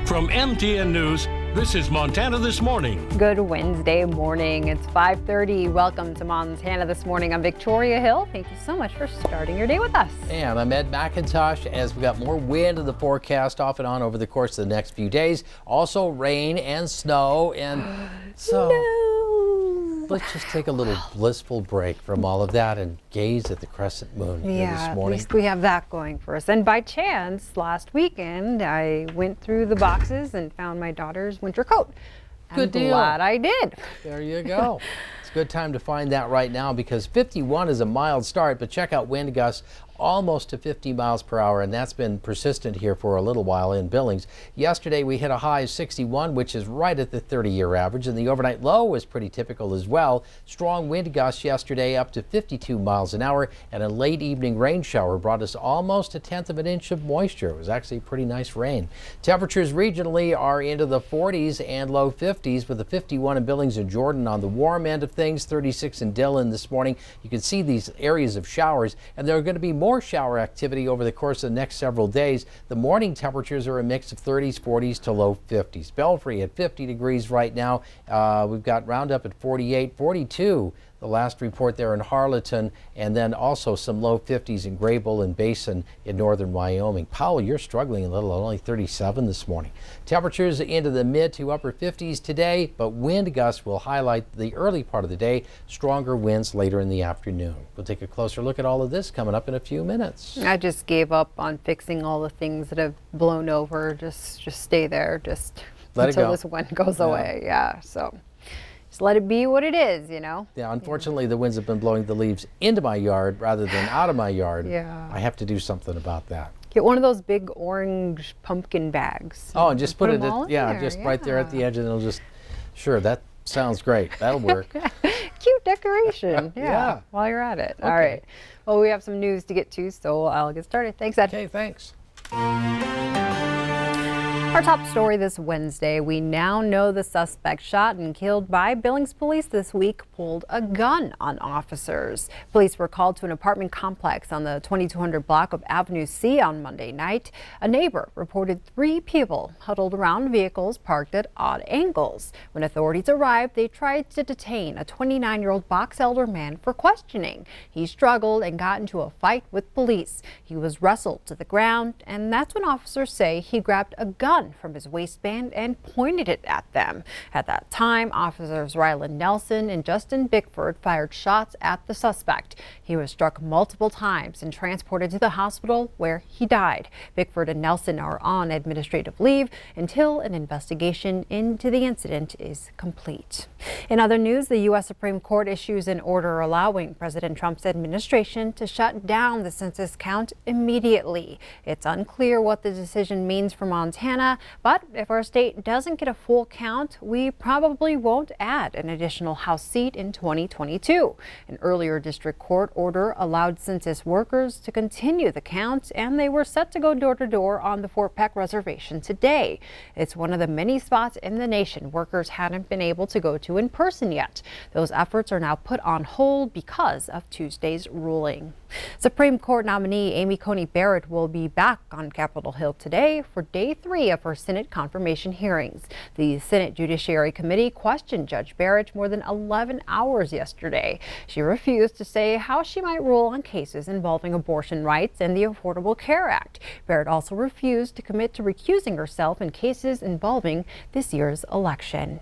From MTN News, this is Montana This Morning. Good Wednesday morning. It's 5:30. Welcome to Montana This Morning. I'm Victoria Hill. Thank you so much for starting your day with us. And I'm Ed McIntosh. As we got more wind in the forecast off and on over the course of the next few days. Also rain and snow. And so let's just take a little blissful break from all of that and gaze at the crescent moon here this morning. At least we have that going for us. And by chance, last weekend, I went through the boxes and found my daughter's winter coat. Good deal. I'm glad I did. There you go. It's a good time to find that right now because 51 is a mild start, but check out wind gusts almost to 50 miles per hour, and that's been persistent here for a little while in Billings. Yesterday we hit a high of 61, which is right at the 30-year average, and the overnight low was pretty typical as well. Strong wind gusts yesterday up to 52 miles an hour, and a late evening rain shower brought us almost a tenth of an inch of moisture. It was actually pretty nice rain. Temperatures regionally are into the 40s and low 50s, with a 51 in Billings and Jordan on the warm end of things, 36 in Dillon this morning. You can see these areas of showers, and there are going to be more shower activity over the course of the next several days. The morning temperatures are a mix of 30s, 40s to low 50s. Belfry at 50 degrees right now. We've got Roundup at 48, 42. The last report there in Harleton, and then also some low 50s in Graybull and Basin in northern Wyoming. Powell, you're struggling a little, only 37 this morning. Temperatures into the mid to upper 50s today, but wind gusts will highlight the early part of the day, stronger winds later in the afternoon. We'll take a closer look at all of this coming up in a few minutes. I just gave up on fixing all the things that have blown over. Just stay there, just let until it go. this wind goes away. Yeah, so. Just let it be what it is, you know? Yeah, unfortunately, the winds have been blowing the leaves into my yard rather than out of my yard. Yeah. I have to do something about that. Get one of those big orange pumpkin bags. Oh, and just put it, at, right there at the edge, and it'll just, sure, that sounds great. That'll work. Cute decoration. Yeah, while you're at it. Okay. All right. Well, we have some news to get to, so I'll get started. Thanks, Ed. Okay, thanks. Our top story this Wednesday, we now know the suspect shot and killed by Billings police this week pulled a gun on officers. Police were called to an apartment complex on the 2200 block of Avenue C on Monday night. A neighbor reported 3 people huddled around vehicles parked at odd angles. When authorities arrived, they tried to detain a 29-year-old Box Elder man for questioning. He struggled and got into a fight with police. He was wrestled to the ground, and that's when officers say he grabbed a gun from his waistband and pointed it at them. At that time, officers Ryland Nelson and Justin Bickford fired shots at the suspect. He was struck multiple times and transported to the hospital where he died. Bickford and Nelson are on administrative leave until an investigation into the incident is complete. In other news, the U.S. Supreme Court issues an order allowing President Trump's administration to shut down the census count immediately. It's unclear what the decision means for Montana, but if our state doesn't get a full count, we probably won't add an additional House seat in 2022. An earlier district court order allowed census workers to continue the count, and they were set to go door to door on the Fort Peck reservation today. It's one of the many spots in the nation workers hadn't been able to go to in person yet. Those efforts are now put on hold because of Tuesday's ruling. Supreme Court nominee Amy Coney Barrett will be back on Capitol Hill today for day 3 of her Senate confirmation hearings. The Senate Judiciary Committee questioned Judge Barrett more than 11 hours yesterday. She refused to say how she might rule on cases involving abortion rights and the Affordable Care Act. Barrett also refused to commit to recusing herself in cases involving this year's election.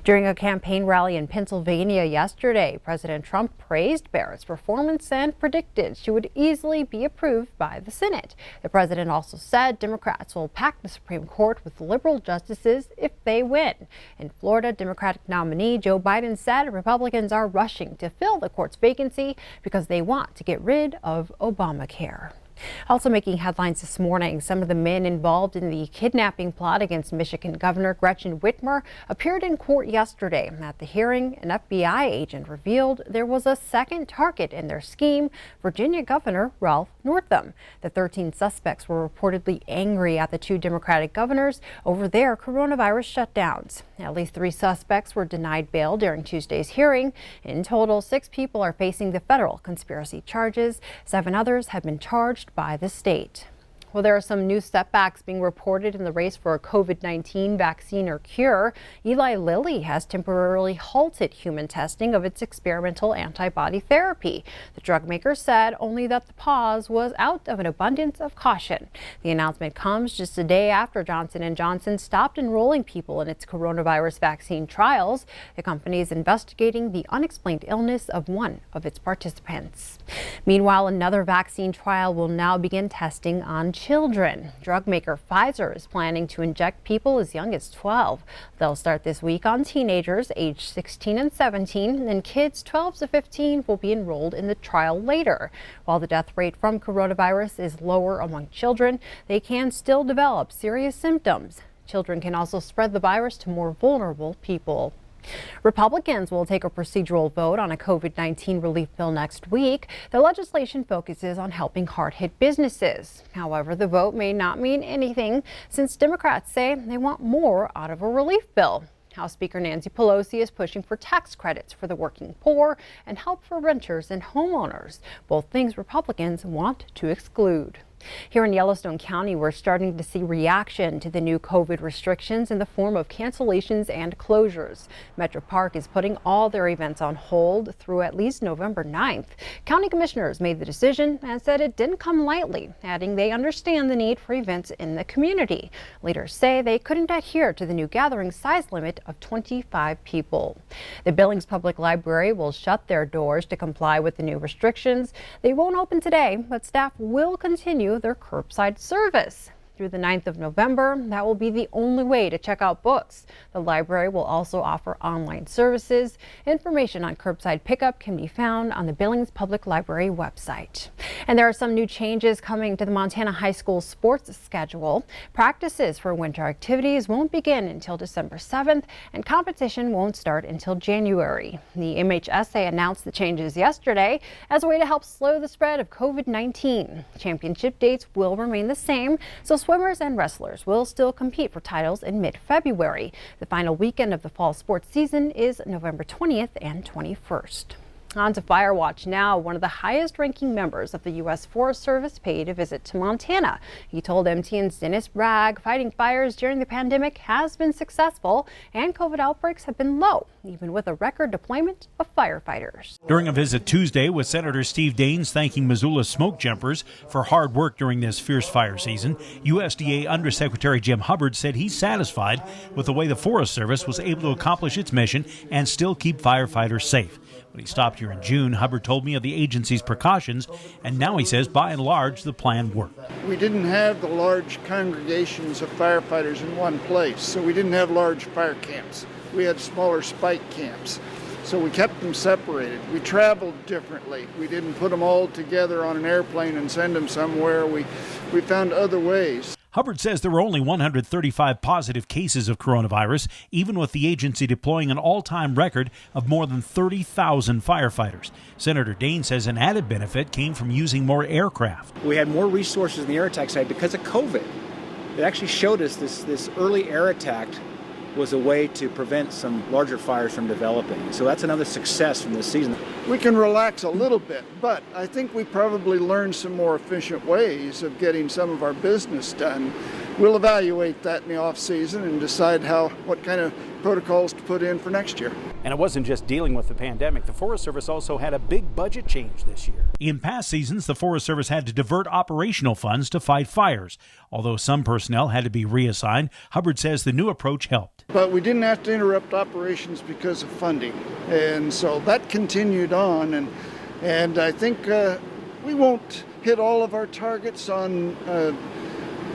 During a campaign rally in Pennsylvania yesterday, President Trump praised Barrett's performance and predicted she would easily be approved by the Senate. The president also said Democrats will pack the Supreme Court with liberal justices if they win. In Florida, Democratic nominee Joe Biden said Republicans are rushing to fill the court's vacancy because they want to get rid of Obamacare. Also making headlines this morning, some of the men involved in the kidnapping plot against Michigan Governor Gretchen Whitmer appeared in court yesterday. At the hearing, an FBI agent revealed there was a second target in their scheme, Virginia Governor Ralph Northam. The 13 suspects were reportedly angry at the 2 Democratic governors over their coronavirus shutdowns. At least 3 suspects were denied bail during Tuesday's hearing. In total, 6 people are facing the federal conspiracy charges. 7 others have been charged by the state. Well, there are some new setbacks being reported in the race for a COVID-19 vaccine or cure. Eli Lilly has temporarily halted human testing of its experimental antibody therapy. The drug maker said only that the pause was out of an abundance of caution. The announcement comes just a day after Johnson & Johnson stopped enrolling people in its coronavirus vaccine trials. The company is investigating the unexplained illness of one of its participants. Meanwhile, another vaccine trial will now begin testing on children. Drug maker Pfizer is planning to inject people as young as 12. They'll start this week on teenagers aged 16 and 17, and kids 12 to 15 will be enrolled in the trial later. While the death rate from coronavirus is lower among children, they can still develop serious symptoms. Children can also spread the virus to more vulnerable people. Republicans will take a procedural vote on a COVID-19 relief bill next week. The legislation focuses on helping hard-hit businesses. However, the vote may not mean anything since Democrats say they want more out of a relief bill. House Speaker Nancy Pelosi is pushing for tax credits for the working poor and help for renters and homeowners, both things Republicans want to exclude. Here in Yellowstone County, we're starting to see reaction to the new COVID restrictions in the form of cancellations and closures. Metro Park is putting all their events on hold through at least November 9th. County commissioners made the decision and said it didn't come lightly, adding they understand the need for events in the community. Leaders say they couldn't adhere to the new gathering size limit of 25 people. The Billings Public Library will shut their doors to comply with the new restrictions. They won't open today, but staff will continue their curbside service. Through the 9th of November, that will be the only way to check out books. The library will also offer online services. Information on curbside pickup can be found on the Billings Public Library website. And there are some new changes coming to the Montana High School sports schedule. Practices for winter activities won't begin until December 7th, and competition won't start until January. The MHSA announced the changes yesterday as a way to help slow the spread of COVID-19. Championship dates will remain the same, so swimmers and wrestlers will still compete for titles in mid-February. The final weekend of the fall sports season is November 20th and 21st. On to Fire Watch now. One of the highest ranking members of the U.S. Forest Service paid a visit to Montana. He told MTN's Dennis Bragg fighting fires during the pandemic has been successful and COVID outbreaks have been low, even with a record deployment of firefighters. During a visit Tuesday with Senator Steve Daines thanking Missoula smoke jumpers for hard work during this fierce fire season, USDA Undersecretary Jim Hubbard said he's satisfied with the way the Forest Service was able to accomplish its mission and still keep firefighters safe. When he stopped here in June, Hubbard told me of the agency's precautions, and now he says by and large the plan worked. We didn't have the large congregations of firefighters in one place, so we didn't have large fire camps. We had smaller spike camps, so we kept them separated. We traveled differently. We didn't put them all together on an airplane and send them somewhere. We found other ways. Hubbard says there were only 135 positive cases of coronavirus, even with the agency deploying an all-time record of more than 30,000 firefighters. Senator Daines says an added benefit came from using more aircraft. We had more resources in the air attack side because of COVID. It actually showed us this early air attack was a way to prevent some larger fires from developing. So that's another success from this season. We can relax a little bit, but I think we probably learned some more efficient ways of getting some of our business done. We'll evaluate that in the off season and decide what kind of protocols to put in for next year. And it wasn't just dealing with the pandemic. The Forest Service also had a big budget change this year. In past seasons, the Forest Service had to divert operational funds to fight fires. Although some personnel had to be reassigned, Hubbard says the new approach helped. But we didn't have to interrupt operations because of funding. And so that continued on. And I think we won't hit all of our targets on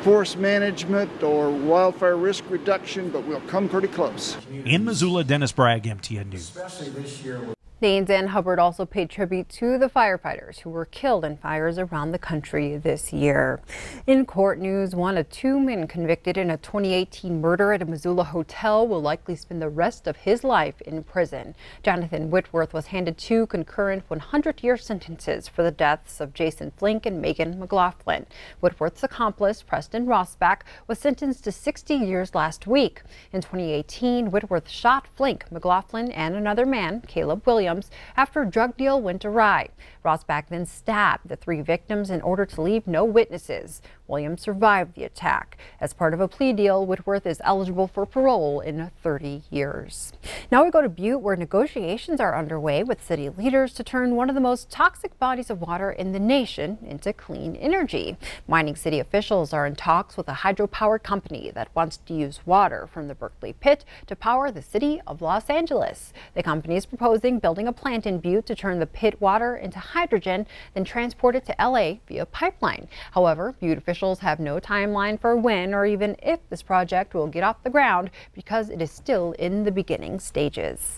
forest management or wildfire risk reduction, but we'll come pretty close. In Missoula, Dennis Bragg, MTN News. Daines and Hubbard also paid tribute to the firefighters who were killed in fires around the country this year. In court news, one of two men convicted in a 2018 murder at a Missoula hotel will likely spend the rest of his life in prison. Jonathan Whitworth was handed two concurrent 100-year sentences for the deaths of Jason Flink and Megan McLaughlin. Whitworth's accomplice, Preston Rossback, was sentenced to 60 years last week. In 2018, Whitworth shot Flink, McLaughlin, and another man, Caleb Williams, after a drug deal went awry. Rossback then stabbed the three victims in order to leave no witnesses. Williams survived the attack. As part of a plea deal, Whitworth is eligible for parole in 30 years. Now we go to Butte, where negotiations are underway with city leaders to turn one of the most toxic bodies of water in the nation into clean energy. Mining city officials are in talks with a hydropower company that wants to use water from the Berkeley pit to power the city of Los Angeles. The company is proposing building a plant in Butte to turn the pit water into hydrogen, then transport it to LA via pipeline. However, Butte officials have no timeline for when or even if this project will get off the ground because it is still in the beginning stages.